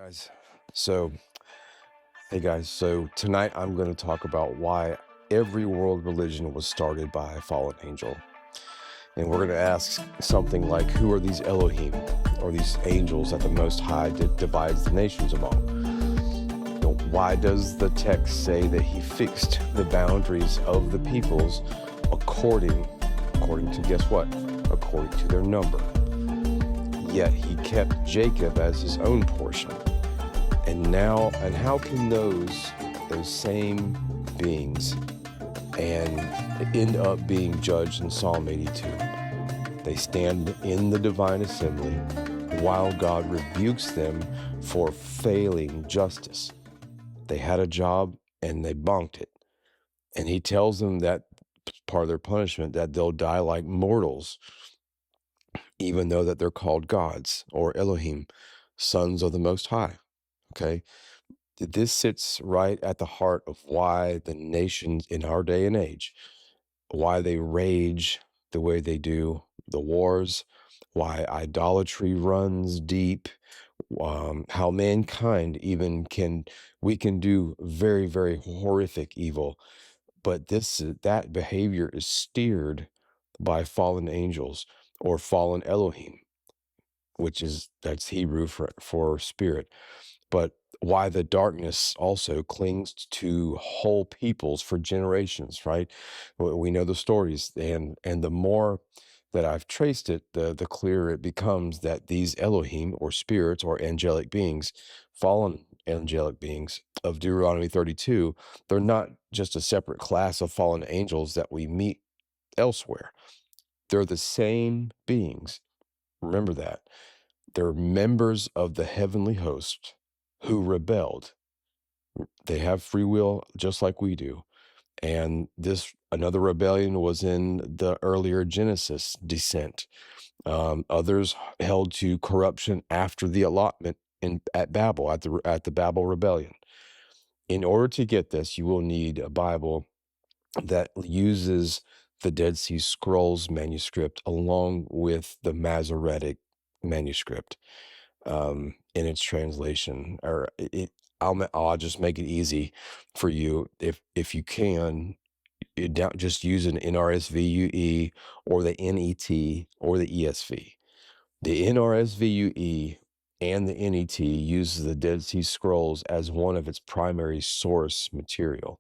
Guys, so hey guys, so tonight I'm going to talk about why every world religion was started by a fallen angel. And we're going to ask something like, who are these Elohim, or these angels that the Most High divides the nations among? Why does the text say that he fixed the boundaries of the peoples according to, guess what? According to their number. Yet he kept Jacob as his own portion. And how can those same beings and end up being judged in Psalm 82? They stand in the divine assembly while God rebukes them for failing justice. They had a job and they bonked it. And he tells them that part of their punishment, that they'll die like mortals, even though that they're called gods, or Elohim, sons of the Most High. Okay? This sits right at the heart of why the nations in our day and age, why they rage the way they do, the wars, why idolatry runs deep, how mankind we can do very, very horrific evil, but that behavior is steered by fallen angels or fallen Elohim, that's Hebrew for spirit. But why the darkness also clings to whole peoples for generations, right? We know the stories, and the more that I've traced it, the clearer it becomes that these Elohim, or spirits, or angelic beings, fallen angelic beings of Deuteronomy 32, they're not just a separate class of fallen angels that we meet elsewhere. They're the same beings. Remember that. They're members of the heavenly host who rebelled. They have free will just like we do. And another rebellion was in the earlier Genesis descent. Others held to corruption after the allotment at Babel, at the Babel rebellion. In order to get this, you will need a Bible that uses the Dead Sea Scrolls manuscript along with the Masoretic manuscript in its translation. Or I'll just make it easy for you. If you can, just use an NRSVUE or the NET or the ESV. The NRSVUE and the NET uses the Dead Sea Scrolls as one of its primary source material.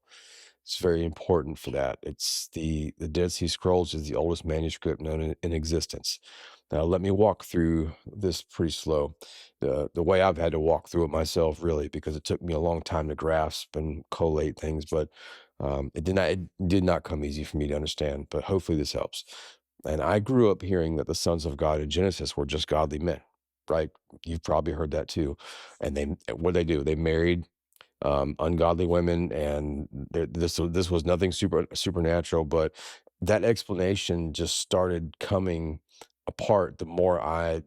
It's very important for that. It's the Dead Sea Scrolls is the oldest manuscript known in existence. Now, let me walk through this pretty slow. The way I've had to walk through it myself, really, because it took me a long time to grasp and collate things, but it did not come easy for me to understand, but hopefully this helps. And I grew up hearing that the sons of God in Genesis were just godly men, right? You've probably heard that too. And what they do? They married ungodly women, and this was nothing supernatural, but that explanation just started coming apart the more I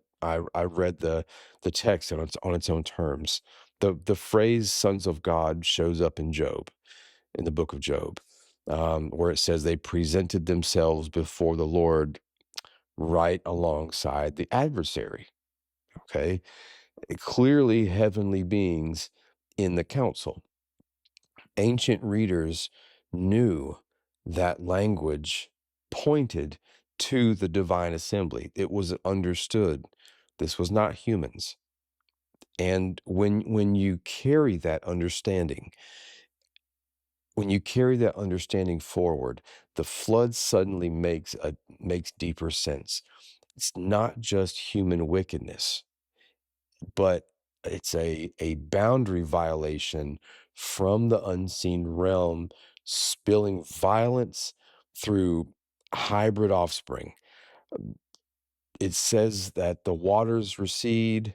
read the text on its own terms. The phrase "sons of God" shows up in Job, in the book of Job, where it says they presented themselves before the Lord right alongside the adversary. Okay, clearly heavenly beings in the council. Ancient readers knew that language pointed to the divine assembly. It was understood. This was not humans. And when you carry that understanding, forward, the flood suddenly makes deeper sense. It's not just human wickedness, but it's a boundary violation from the unseen realm, spilling violence through hybrid offspring. It says that the waters recede,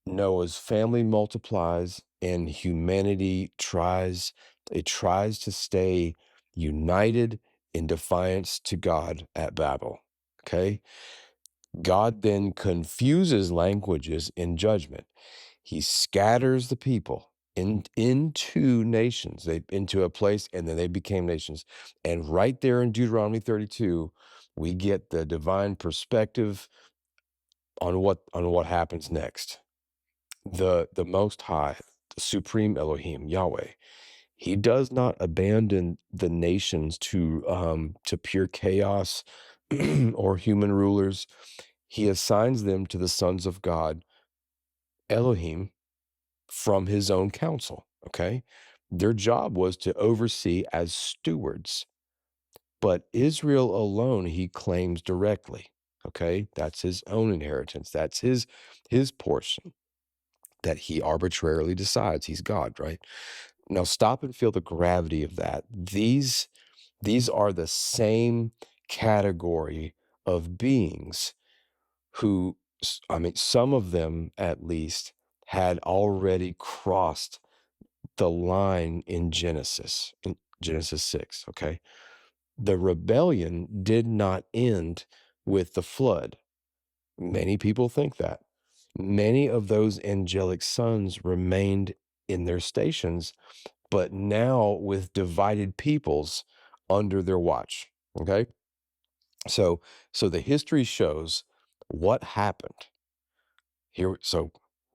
Noah's family multiplies, and humanity tries to stay united in defiance to God at Babel. Okay? God then confuses languages in judgment. He scatters the people into nations, into a place, and then they became nations. And right there in Deuteronomy 32, we get the divine perspective on what happens next. the Most High, the Supreme Elohim, Yahweh, he does not abandon the nations to pure chaos or human rulers. He assigns them to the sons of God, Elohim, from his own council. Okay, their job was to oversee as stewards, but Israel alone he claims directly. Okay, that's his own inheritance. That's his portion that he arbitrarily decides. He's God, right? Now stop and feel the gravity of that. These are the same category of beings who, I mean, some of them at least had already crossed the line in Genesis 6, okay? The rebellion did not end with the flood. Many people think that. Many of those angelic sons remained in their stations, but now with divided peoples under their watch. Okay. So the history shows what happened here. So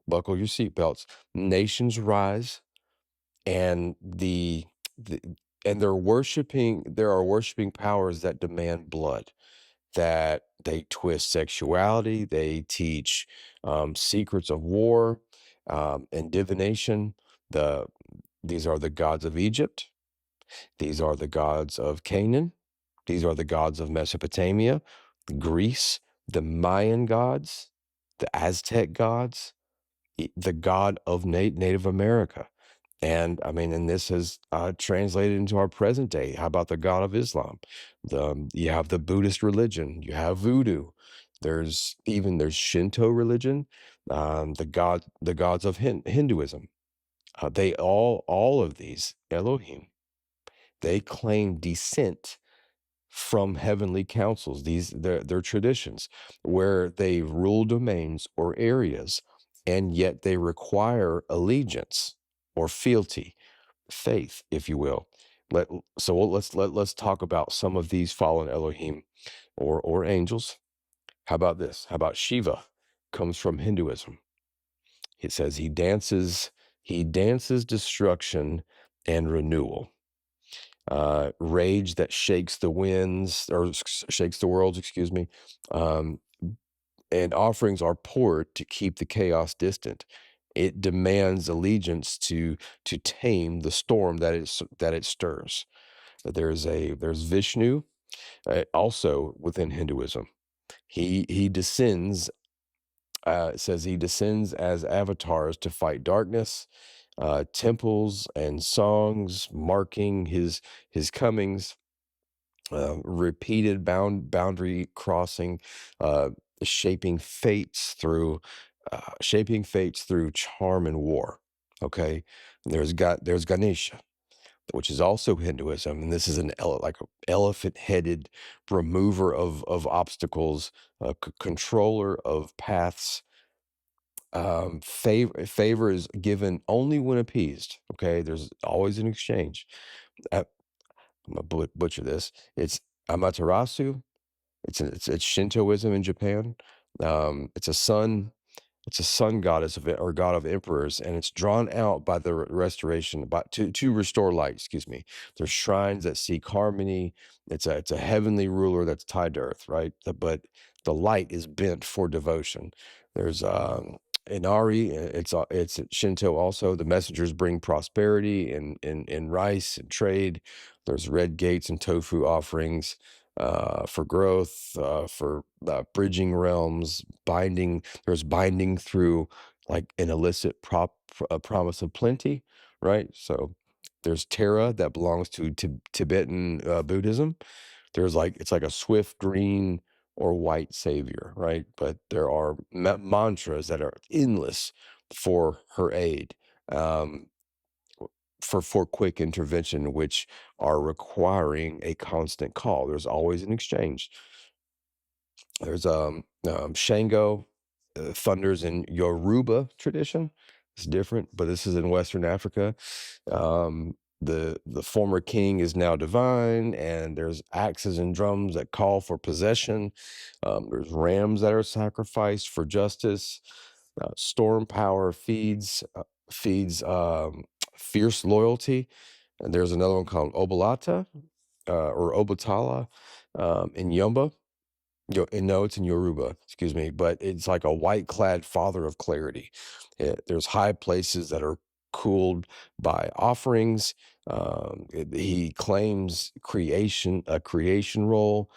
buckle your seatbelts. Nations rise, and the and there are worshiping powers that demand blood, that they twist sexuality, they teach secrets of war and divination. The These are the gods of Egypt. These are the gods of Canaan. These are the gods of Mesopotamia, Greece, the Mayan gods, the Aztec gods, the god of Native America. And I mean, and this has translated into our present day. How about the God of Islam? You have the Buddhist religion. You have voodoo. There's Shinto religion. The gods of Hinduism. All of these Elohim, they claim descent from heavenly councils. They're traditions where they rule domains or areas, and yet they require allegiance or fealty, faith, if you will. Let's talk about some of these fallen Elohim or angels. How about this? How about Shiva? Comes from Hinduism. It says he dances destruction and renewal. Rage that shakes the winds or shakes the worlds, excuse me. Um, and offerings are poured to keep the chaos distant. It demands allegiance to tame the storm that it stirs. There's Vishnu, also within Hinduism. He descends. It says he descends as avatars to fight darkness. Temples and songs marking his comings. Repeated boundary crossing, uh, shaping fates through charm and war. Okay, there's Ganesha, which is also Hinduism, and this is like an elephant-headed remover of obstacles, controller of paths. Favor is given only when appeased. Okay, there's always an exchange. Uh, I'm gonna butcher this. It's Amaterasu. It's Shintoism in Japan. It's a sun goddess or god of emperors, and it's drawn out by the restoration, by to restore light. Excuse me. There's shrines that seek harmony. It's a heavenly ruler that's tied to earth, right? But the light is bent for devotion. There's Inari. It's Shinto also. The messengers bring prosperity in rice and trade. There's red gates and tofu offerings for growth, for bridging realms, binding. There's binding through like an illicit promise of plenty, right? So there's Terra that belongs to Tibetan Buddhism. It's like a swift green or white savior, right? But there are mantras that are endless for her aid. Um, for quick intervention, which are requiring a constant call. There's always an exchange. There's Shango, thunders in Yoruba tradition. It's different, but this is in Western Africa. The former king is now divine, and there's axes and drums that call for possession. There's rams that are sacrificed for justice. Storm power feeds fierce loyalty. And there's another one called Obalata or Obatala in Yumba. No, it's in Yoruba, excuse me, but it's like a white-clad father of clarity. There's high places that are cooled by offerings. He claims a creation role,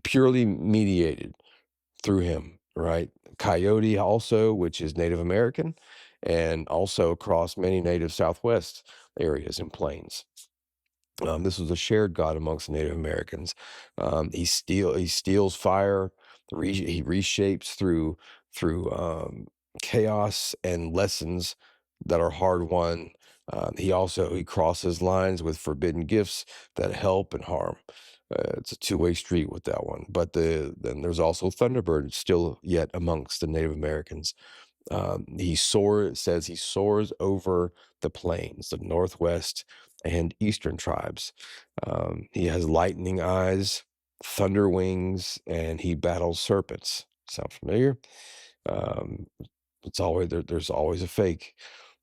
purely mediated through him, right? Coyote also, which is Native American, and also across many native Southwest areas and plains. This was a shared god amongst the Native Americans. He steals fire. He reshapes through chaos and lessons that are hard won. He crosses lines with forbidden gifts that help and harm. It's a two-way street with that one. But then there's also Thunderbird still yet amongst the Native Americans. It says he soars over the plains, the Northwest and Eastern tribes. He has lightning eyes, thunder wings, and he battles serpents. Sound familiar? Um, there's always a fake.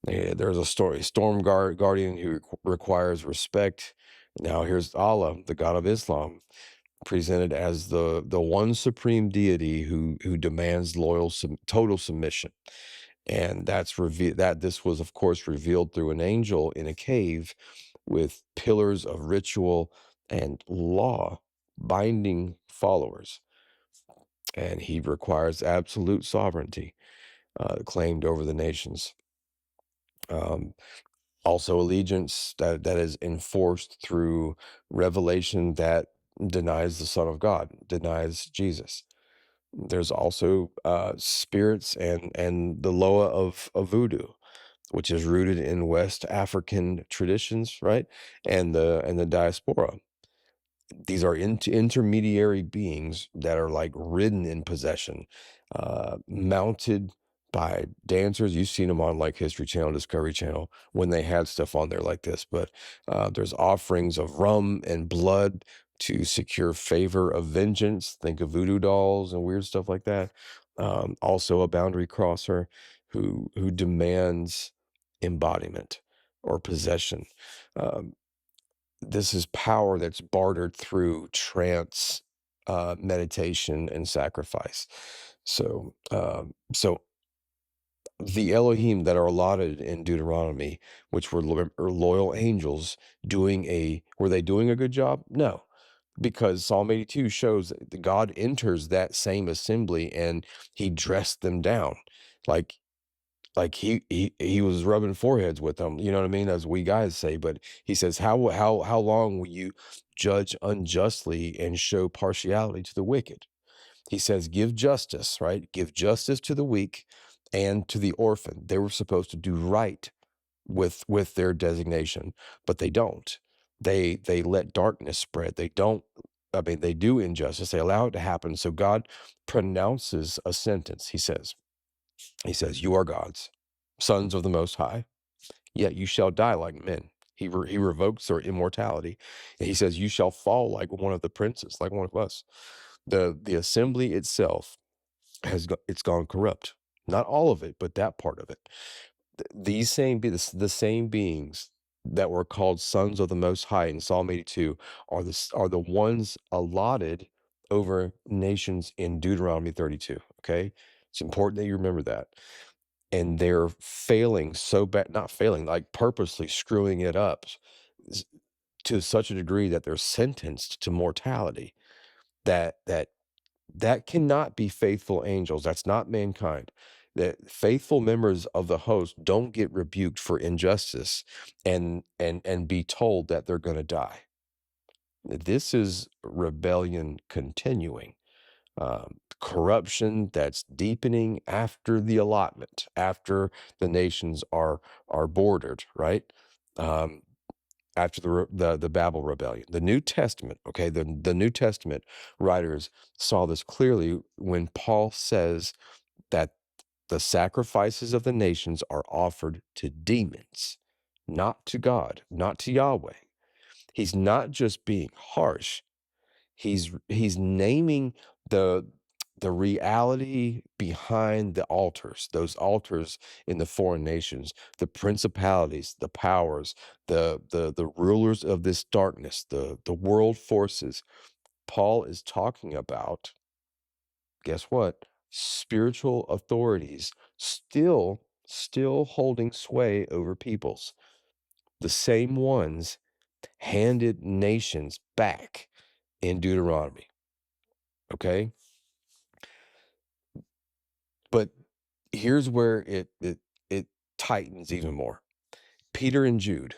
There's a storm guardian who requires respect. Now here's Allah, the God of Islam, presented as the one supreme deity who demands total submission. And this was of course revealed through an angel in a cave with pillars of ritual and law binding followers. And he requires absolute sovereignty claimed over the nations. Um, Also allegiance that is enforced through revelation that denies the Son of God, denies Jesus. There's also spirits and the Loa of voodoo, which is rooted in West African traditions, right? And the diaspora. These are intermediary beings that are like ridden in possession, mounted by dancers. You've seen them on like History Channel, Discovery Channel, when they had stuff on there like this. But there's offerings of rum and blood to secure favor of vengeance. Think of voodoo dolls and weird stuff like that. Also a boundary crosser who demands embodiment or possession. Um, this is power that's bartered through trance, meditation, and sacrifice. So the Elohim that are allotted in Deuteronomy, which were loyal angels, were they doing a good job? No, because Psalm 82 shows that the God enters that same assembly and he dressed them down. Like he was rubbing foreheads with them, you know what I mean? As we guys say, but he says, how long will you judge unjustly and show partiality to the wicked? He says, give justice, right? Give justice to the weak and to the orphan. They were supposed to do right with their designation, but they don't. They let darkness spread. They do injustice. They allow it to happen. So God pronounces a sentence. He says, you are gods, sons of the Most High, yet you shall die like men. He revokes their immortality. And he says, you shall fall like one of the princes, like one of us. The assembly itself it's gone corrupt. Not all of it, but that part of it. The same beings that were called sons of the Most High in Psalm 82 are the ones allotted over nations in Deuteronomy 32. Okay, it's important that you remember that. And they're failing so bad, not failing, like purposely screwing it up s- to such a degree that they're sentenced to mortality. That cannot be faithful angels. That's not mankind. That faithful members of the host don't get rebuked for injustice and be told that they're going to die. This is rebellion continuing. Corruption that's deepening after the allotment, after the nations are bordered, right? Um, After the Babel rebellion, the New Testament, okay, the New Testament writers saw this clearly when Paul says that the sacrifices of the nations are offered to demons, not to God, not to Yahweh. He's not just being harsh. He's naming the the reality behind the altars, those altars in the foreign nations, the principalities, the powers, the rulers of this darkness, the world forces. Paul is talking about, guess what? Spiritual authorities still holding sway over peoples. The same ones handed nations back in Deuteronomy. Okay? But here's where it tightens even more. Peter and Jude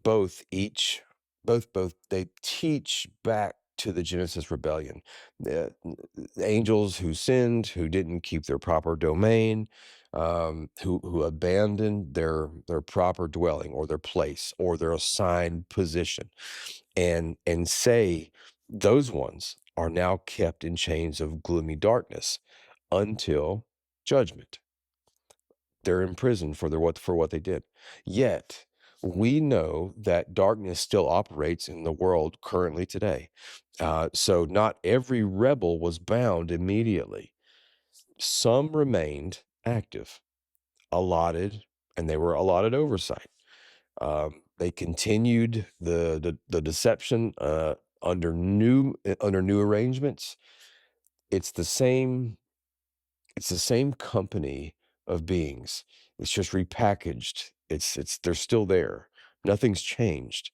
both each both they teach back to the Genesis rebellion. The angels who sinned, who didn't keep their proper domain, who abandoned their proper dwelling or their place or their assigned position, and say those ones are now kept in chains of gloomy darkness until judgment. They're in prison for what they did. Yet we know that darkness still operates in the world currently today. So not every rebel was bound immediately. Some remained active, allotted, and they were allotted oversight. They continued the deception under new arrangements. It's the same it's the same company of beings. It's just repackaged. It's they're still there. Nothing's changed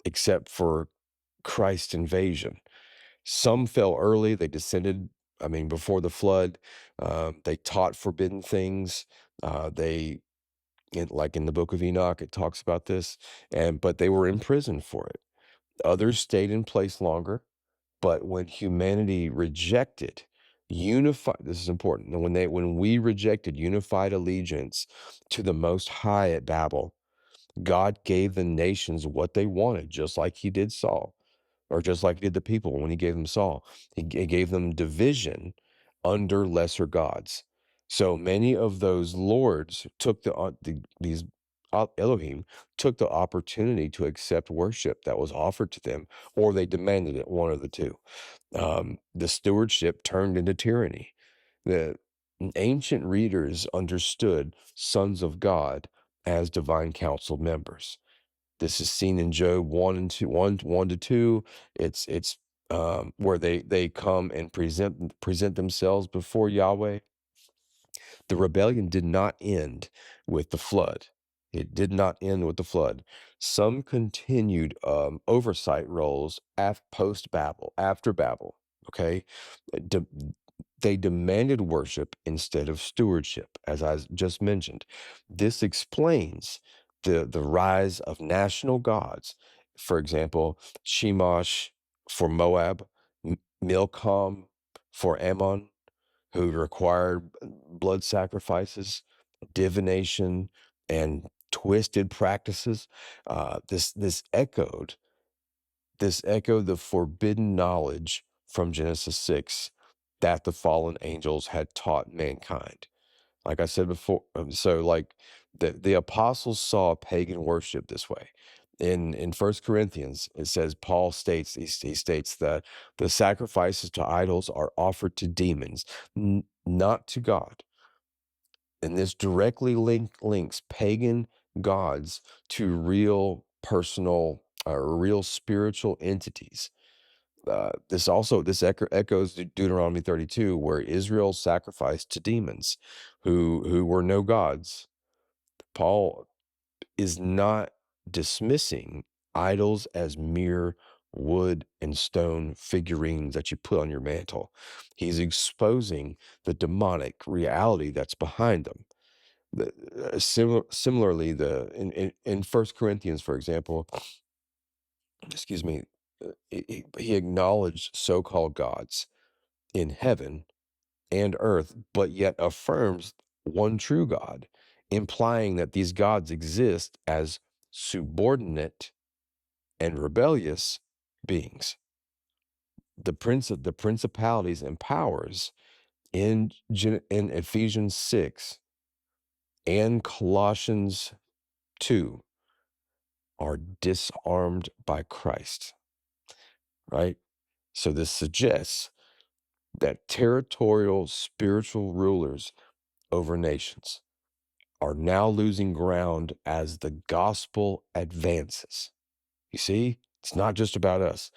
except for Christ's invasion. Some fell early. They descended, I mean, before the flood. They taught forbidden things. They like in the Book of Enoch, it talks about this, but they were in prison for it. Others stayed in place longer. But when humanity rejected unified, this is important. And when we rejected unified allegiance to the Most High at Babel, God gave the nations what they wanted, just like He did Saul, or just like He did the people when He gave them Saul. He gave them division under lesser gods. So many of those lords took these Elohim took the opportunity to accept worship that was offered to them, or they demanded it, one of the two. The stewardship turned into tyranny. The ancient readers understood sons of God as divine council members. This is seen in Job 1 and 2, 1 to 2. It's where they come and present themselves before Yahweh. The rebellion did not end with the flood. It did not end with the flood. Some continued oversight roles post Babel, after Babel. Okay, De- they demanded worship instead of stewardship, as I just mentioned. This explains the rise of national gods. For example, Shemash for Moab, Milcom for Ammon, who required blood sacrifices, divination, and twisted practices. This echoed the forbidden knowledge from Genesis 6 that the fallen angels had taught mankind. Like I said before, so like the apostles saw pagan worship this way. In First Corinthians, it says Paul states he states that the sacrifices to idols are offered to demons, not to God. And this directly links pagan gods to real personal or real spiritual entities. This echoes Deuteronomy 32, where Israel sacrificed to demons who were no gods. Paul is not dismissing idols as mere wood and stone figurines that you put on your mantle. He's exposing the demonic reality that's behind them. Similarly, in First Corinthians, for example, excuse me, he acknowledged so-called gods in heaven and earth, but yet affirms one true God, implying that these gods exist as subordinate and rebellious beings. The principalities and powers in Ephesians 6 and Colossians 2 are disarmed by Christ, right? So this suggests that territorial spiritual rulers over nations are now losing ground as the gospel advances. You see, it's not just about us.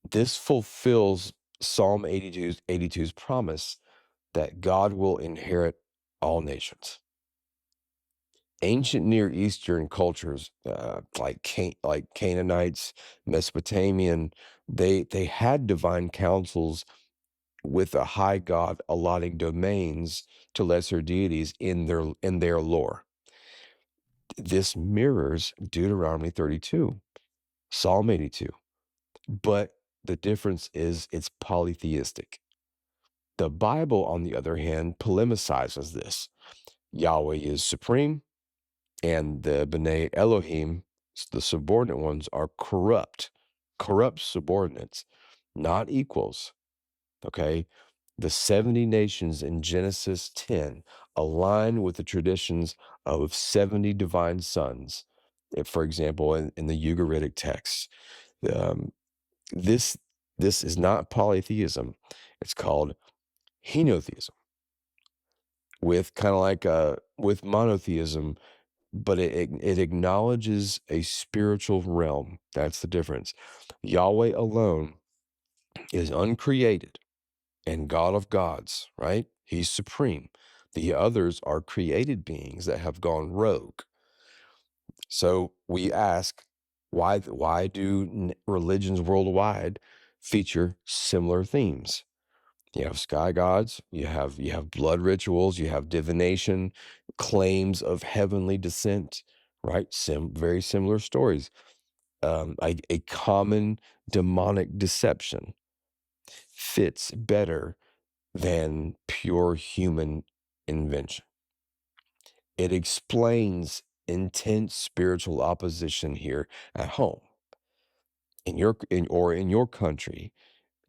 This fulfills Psalm 82's promise that God will inherit all nations. Ancient Near Eastern cultures, like Canaanites, Mesopotamian, they had divine councils with a high god allotting domains to lesser deities in their lore. This mirrors Deuteronomy 32, Psalm 82, but the difference is it's polytheistic. The Bible, on the other hand, polemicizes this. Yahweh is supreme, and the B'nai Elohim, the subordinate ones, are corrupt subordinates, not equals. Okay? The 70 nations in Genesis 10 align with the traditions of 70 divine sons. For example, in the Ugaritic texts, um, this this is not polytheism. It's called henotheism, with kind of like with monotheism, but it acknowledges a spiritual realm. That's the difference. Yahweh alone is uncreated and God of gods, right? He's supreme. The others are created beings that have gone rogue. So we ask, why do religions worldwide feature similar themes? You have sky gods, you have blood rituals, you have divination, claims of heavenly descent, right? Very similar stories. A common demonic deception fits better than pure human invention. It explains intense spiritual opposition here at home, in your country,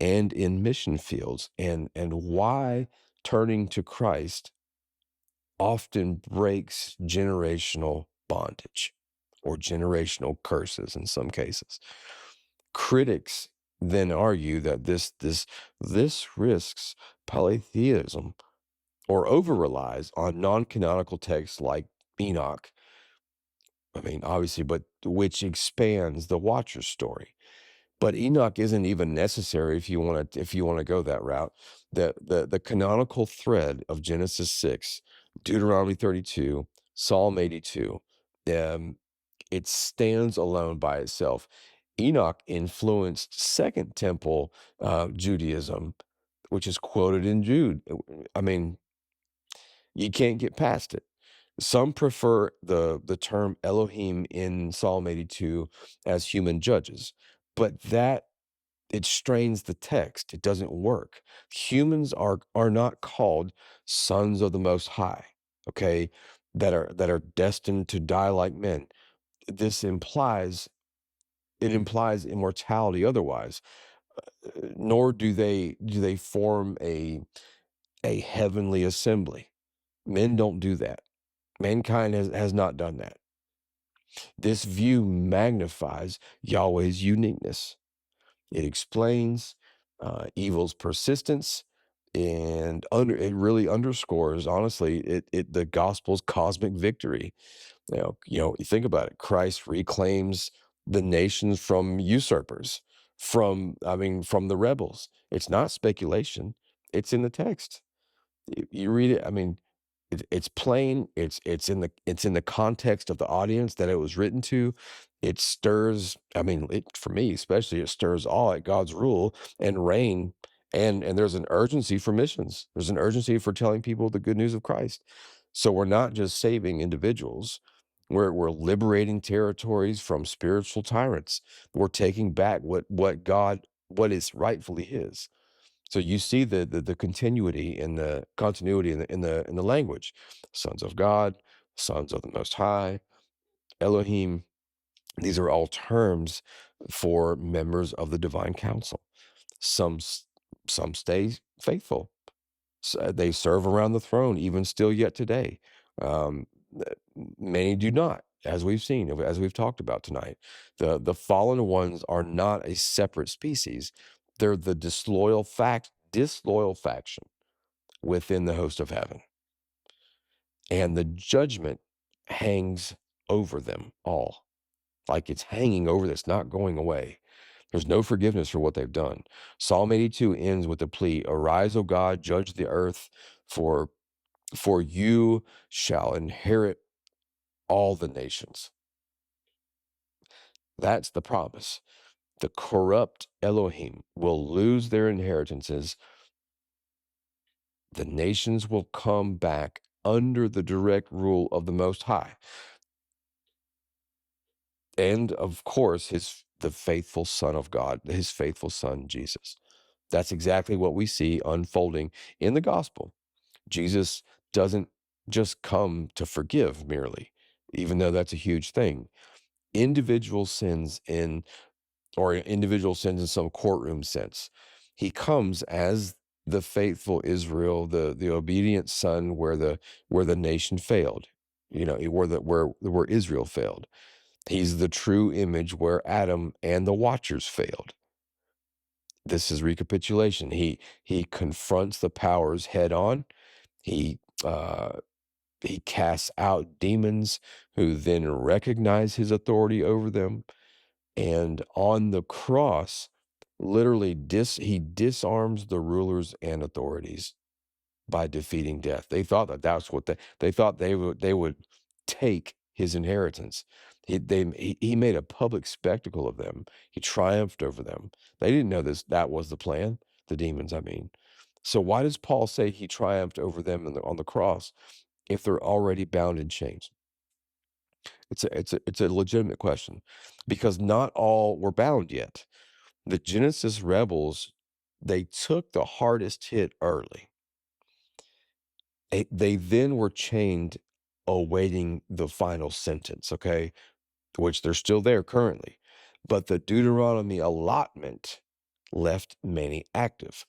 and in mission fields, and why turning to Christ often breaks generational bondage or generational curses in some cases. Critics then argue that this risks polytheism or over relies on non-canonical texts like Enoch. I mean, obviously, but which expands the Watcher's story. But Enoch isn't even necessary if you want to go that route. The canonical thread of Genesis 6, Deuteronomy 32, Psalm 82, um, it stands alone by itself. Enoch influenced Second Temple Judaism, which is quoted in Jude. I mean, you can't get past it. Some prefer the term Elohim in Psalm 82 as human judges, but that it strains the text. It doesn't work. Humans are not called sons of the Most High, okay, that are destined to die like men. This implies immortality otherwise, nor do they form a heavenly assembly. Men don't do that. Mankind has not done that. This view magnifies Yahweh's uniqueness. It explains evil's persistence, and it really underscores, honestly, the gospel's cosmic victory. You think about it. Christ reclaims the nations from usurpers, from the rebels. It's not speculation. It's in the text. You read it. I mean, it's plain. It's in the context of the audience that it was written to. It stirs. I mean, for me especially, it stirs awe at God's rule and reign. And there's an urgency for missions. There's an urgency for telling people the good news of Christ. So we're not just saving individuals. We're liberating territories from spiritual tyrants. We're taking back what is rightfully His. So you see the continuity and the continuity in the language. Sons of God, sons of the Most High, Elohim. These are all terms for members of the divine council. Some some stay faithful. They serve around the throne even still yet today. Um, Many do not, as we've seen, as we've talked about tonight. The fallen ones are not a separate species. They're the disloyal faction within the host of heaven. And the judgment hangs over them all. Like it's hanging over this, not going away. There's no forgiveness for what they've done. Psalm 82 ends with the plea, "Arise, O God, judge the earth, for you shall inherit all the nations." That's the promise. The corrupt Elohim will lose their inheritances. The nations will come back under the direct rule of the Most High. And of course, the faithful Son of God, his faithful Son, Jesus. That's exactly what we see unfolding in the gospel. Jesus doesn't just come to forgive merely, even though that's a huge thing. Individual sins in some courtroom sense. He comes as the faithful Israel, the obedient son where the nation failed, where Israel failed. He's the true image where Adam and the watchers failed. This is recapitulation. He confronts the powers head on. He he casts out demons who then recognize his authority over them. And on the cross, literally he disarms the rulers and authorities by defeating death. They thought that that's what they thought they would take his inheritance. He made a public spectacle of them. He triumphed over them. They didn't know that was the plan, the demons, I mean. So why does Paul say he triumphed over them on the cross if they're already bound in chains? It's a legitimate question, because not all were bound yet. The Genesis rebels, they took the hardest hit early. They then were chained awaiting the final sentence, okay, which they're still there currently. But the Deuteronomy allotment left many active,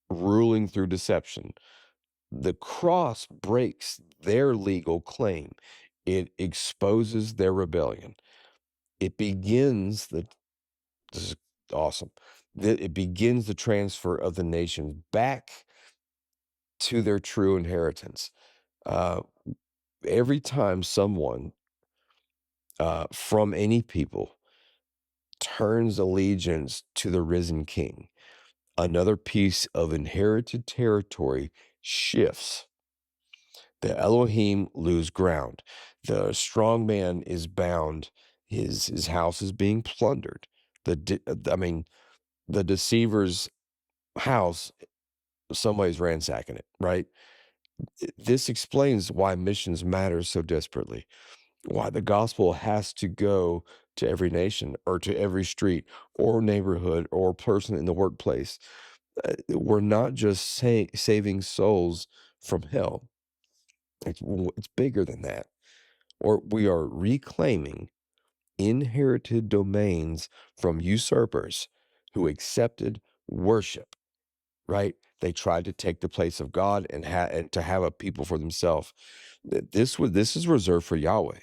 ruling through deception. The cross breaks their legal claim. It exposes their rebellion. It begins this is awesome. It begins the transfer of the nations back to their true inheritance. Uh, every time someone from any people turns allegiance to the risen king, another piece of inherited territory shifts. The Elohim lose ground. The strong man is bound. His house is being plundered. The deceiver's house, somebody's ransacking it, right? This explains why missions matter so desperately, why the gospel has to go to every nation or to every street or neighborhood or person in the workplace. We're not just saving souls from hell. It's bigger than that. Or we are reclaiming inherited domains from usurpers who accepted worship, right? They tried to take the place of God and to have a people for themselves. This is reserved for Yahweh.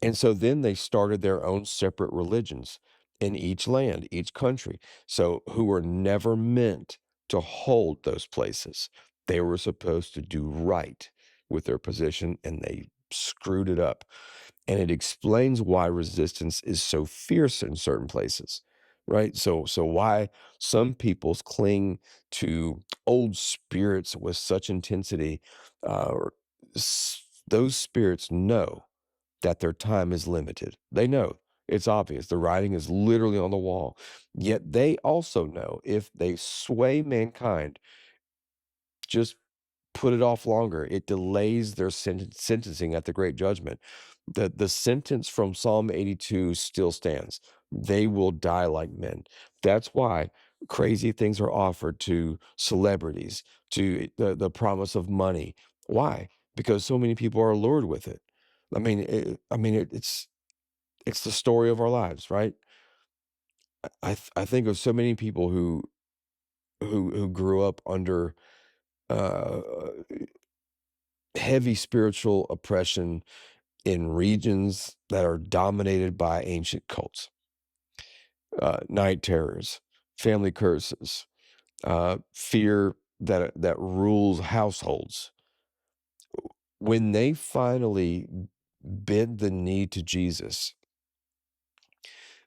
And so then they started their own separate religions in each land, each country. So who were never meant to hold those places. They were supposed to do right with their position, and they screwed it up. And it explains why resistance is so fierce in certain places, right? So why some peoples cling to old spirits with such intensity. uh, those spirits know that their time is limited. They know. It's obvious. The writing is literally on the wall. Yet they also know if they sway mankind, just put it off longer, it delays their sentencing at the great judgment. The sentence from Psalm 82 still stands. They will die like men. That's why crazy things are offered to celebrities, to the promise of money. Why? Because so many people are lured with it. It's the story of our lives, right? I think of so many people who grew up under uh, heavy spiritual oppression in regions that are dominated by ancient cults, night terrors, family curses, fear that rules households. When they finally bend the knee to Jesus,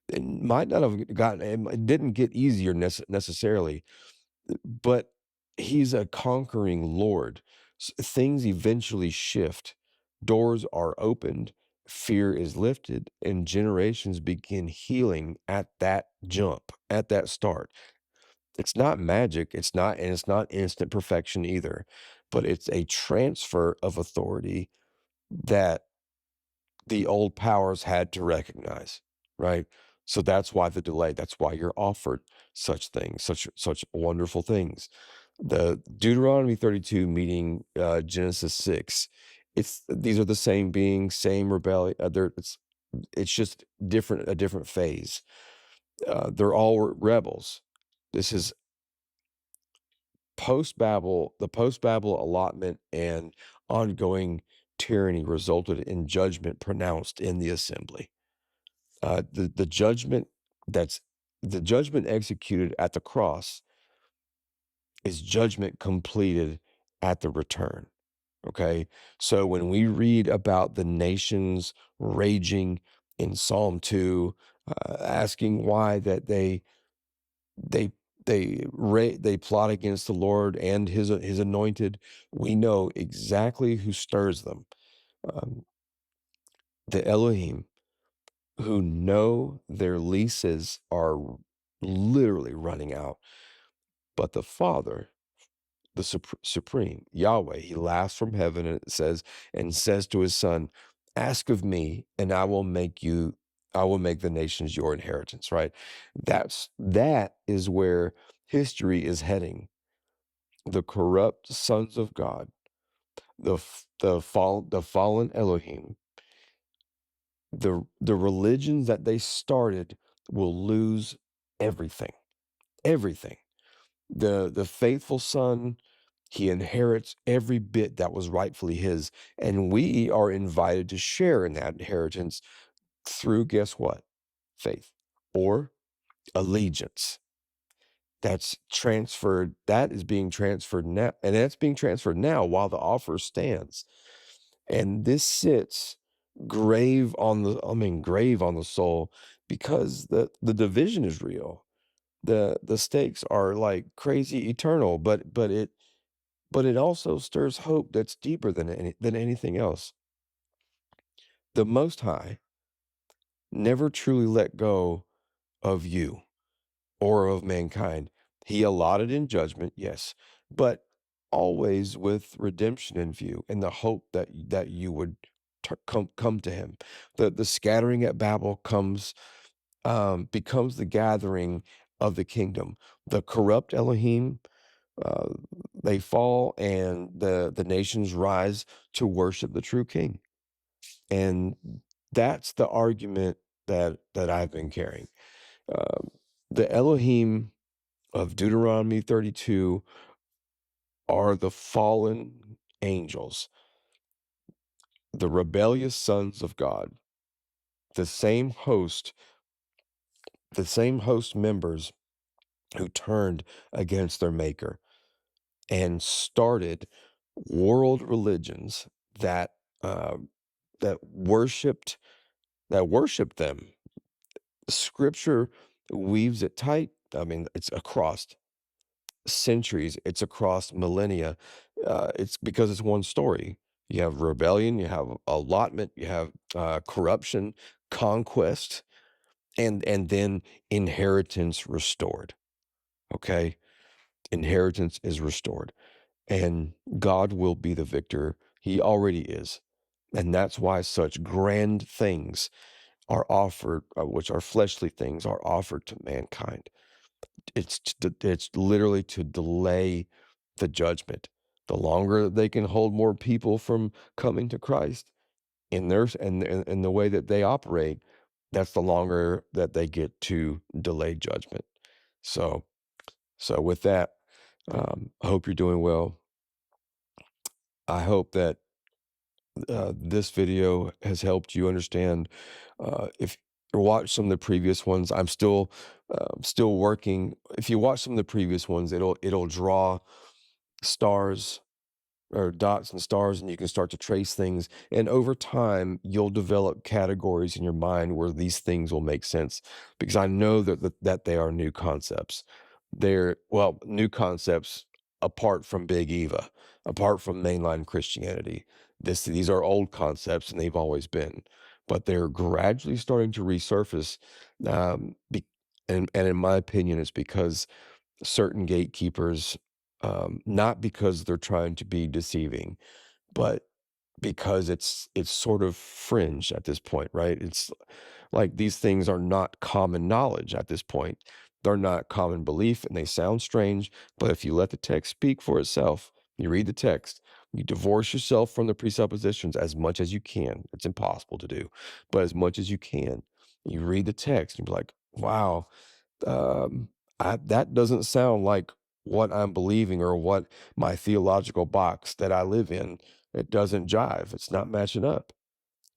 it might not have gotten, it didn't get easier necessarily, but he's a conquering Lord. Things eventually shift. Doors are opened, fear is lifted, and generations begin healing at that jump, at that start. It's not magic. It's not instant perfection either, but it's a transfer of authority that the old powers had to recognize, right? So that's why the delay. That's why you're offered such things, such wonderful things. The Deuteronomy 32 meeting Genesis 6. These are the same beings, same rebellion. It's just different, a different phase. They're all rebels. This is post-Babel. The post-Babel allotment and ongoing tyranny resulted in judgment pronounced in the assembly. The judgment that's the judgment executed at the cross is judgment completed at the return. Okay, so when we read about the nations raging in Psalm 2, asking why that they they plot against the Lord and his anointed, we know exactly who stirs them. Um, the Elohim, who know their leases are literally running out, but the Father, the supreme Yahweh, he laughs from heaven, and it says, and says to his son, ask of me and I will make the nations your inheritance. Right? That is where history is heading. The corrupt sons of God, the fallen Elohim, the religions that they started will lose everything. Everything. The faithful son, he inherits every bit that was rightfully his, and we are invited to share in that inheritance through, guess what? Faith or allegiance. That is being transferred now, and that's being transferred now while the offer stands. And this sits grave on the soul, because the division is real. The stakes are like crazy eternal, but it also stirs hope that's deeper than anything else. The Most High never truly let go of you or of mankind. He allotted in judgment, yes, but always with redemption in view, and the hope that you would come to him. The scattering at Babel becomes the gathering of the kingdom. The corrupt Elohim, uh, they fall, and the nations rise to worship the true king. And that's the argument that I've been carrying. Um, the Elohim of Deuteronomy 32 are the fallen angels, the rebellious sons of God, the same host, the same host members who turned against their maker and started world religions that uh, that worshipped them. Scripture weaves it tight. I mean, it's across centuries, it's across millennia. It's because it's one story. You have rebellion, you have allotment, you have corruption, conquest, and then inheritance restored. Okay, inheritance is restored, and God will be the victor. He already is, and that's why such grand things are offered, which are fleshly things, are offered to mankind. It's literally to delay the judgment. The longer they can hold more people from coming to Christ in in the way that they operate, that's the longer that they get to delay judgment. So, with that, I hope you're doing well. I hope that this video has helped you understand if or watch some of the previous ones. I'm still working. If you watch some of the previous ones, it'll draw stars or dots and stars, and you can start to trace things. And over time, you'll develop categories in your mind where these things will make sense. Because I know that they are new concepts. They're, well, new concepts apart from Big Eva, apart from mainline Christianity. These are old concepts, and they've always been, but they're gradually starting to resurface. Um, be, and in my opinion, it's because certain gatekeepers, not because they're trying to be deceiving, but because it's sort of fringe at this point, right? It's like these things are not common knowledge at this point. They're not common belief, and they sound strange, but if you let the text speak for itself, you read the text, you divorce yourself from the presuppositions as much as you can. It's impossible to do, but as much as you can, you read the text and be like, wow, um, that doesn't sound like what I'm believing or what my theological box that I live in. It doesn't jive. It's not matching up.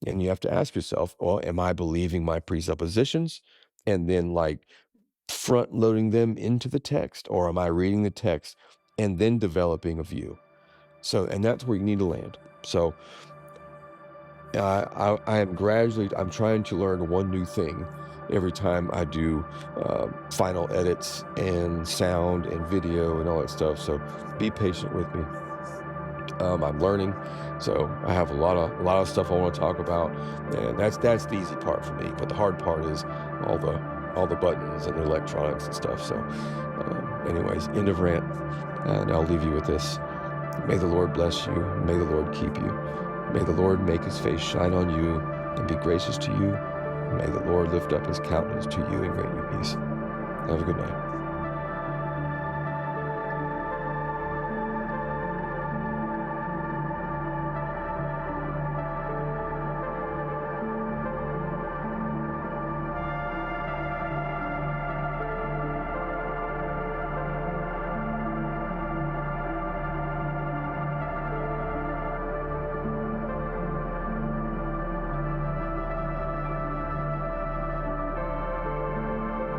And you have to ask yourself, well, am I believing my presuppositions and then like front loading them into the text, or am I reading the text and then developing a view? So, and that's where you need to land. So, I am gradually, I'm trying to learn one new thing every time I do final edits and sound and video and all that stuff. So be patient with me. I'm learning, so I have a lot of stuff I want to talk about, and that's the easy part for me. But the hard part is all the buttons and the electronics and stuff. So, anyways, end of rant, and I'll leave you with this. May the Lord bless you. May the Lord keep you. May the Lord make his face shine on you and be gracious to you. May the Lord lift up his countenance to you and grant you peace. Have a good night.